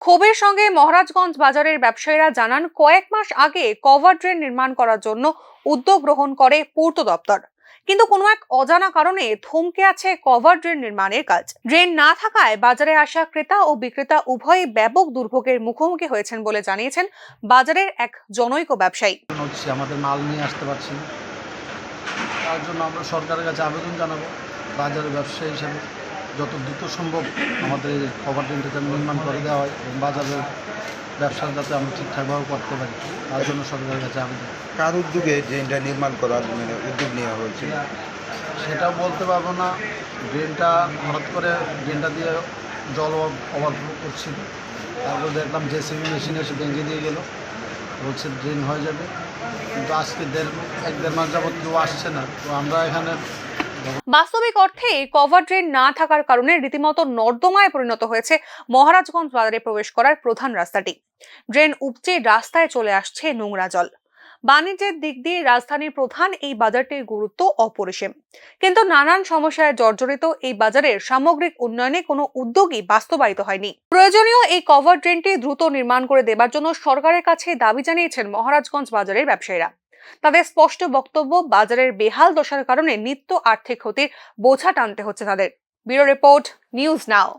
ক্ষোভের সঙ্গে মহারাজগঞ্জ বাজারের ব্যবসায়ীরা জানান, কয়েক মাস আগে কভার ড্রেন নির্মাণ করার জন্য উদ্যোগ গ্রহণ করে পূর্ত দপ্তর, কিন্তু কোনো এক অজানা কারণে থমকে আছে কভার ড্রেন নির্মাণের কাজ। ড্রেন না থাকায় বাজারে আসা ক্রেতা ও বিক্রেতা উভয়ই ব্যাপক দুর্ভোগের মুখোমুখি হয়েছেন বলে জানিয়েছেন বাজারের এক জনৈক ব্যবসায়ী। আমাদের মাল নিয়ে আসতে পারছি না, তার জন্য আমরা সরকারের কাছে আবেদন জানাবো বাজারের ব্যবসায়ী হিসাবে যত দ্রুত সম্ভব আমাদের এই কভার ড্রেনটা নির্মাণ করে দেওয়া হয় এবং বাজারের ব্যবসা যাতে আমরা ঠিকঠাকভাবে করতে পারি তার জন্য সরকারের কাছে আবেদন। কার উদ্যোগে ড্রেনটা নির্মাণ করার উদ্যোগ নেওয়া হয়েছে সেটাও বলতে পারবো না। ড্রেনটা হঠাৎ করে ড্রেনটা দিয়ে জল ওভারফ্লো করছিল, তারপরে দেখলাম জেসিবি মেশিন এসে ভেঙে দিয়ে গেল, বলছে ড্রেন হয়ে যাবে, কিন্তু আজকে এক দেড় মাস যাবত কেউ আসছে না। তো আমরা এখানে বাস্তবিক অর্থে কভার ড্রেন না থাকার কারণে রীতিমতো নর্দমায় পরিণত হয়েছে মহারাজগঞ্জ বাজারে প্রবেশ করার প্রধান রাস্তাটি। ড্রেন উপচে রাস্তায় চলে আসছে নোংরা জল। বাণিজ্যের দিক দিয়ে রাজধানীর প্রধান এই বাজারটির গুরুত্ব অপরিসীম, কিন্তু নানান সমস্যায় জর্জরিত এই বাজারের সামগ্রিক উন্নয়নে কোনো উদ্যোগই বাস্তবায়িত হয়নি। প্রয়োজনীয় এই কভার ড্রেনটি দ্রুত নির্মাণ করে দেবার জন্য সরকারের কাছে দাবি জানিয়েছেন মহারাজগঞ্জ বাজারের ব্যবসায়ীরা। তাদের স্পষ্ট বক্তব্য, বাজারের বেহাল দশার কারণে নিত্য আর্থিক ক্ষতির বোঝা টানতে হচ্ছে তাদের। Bureau report, news now.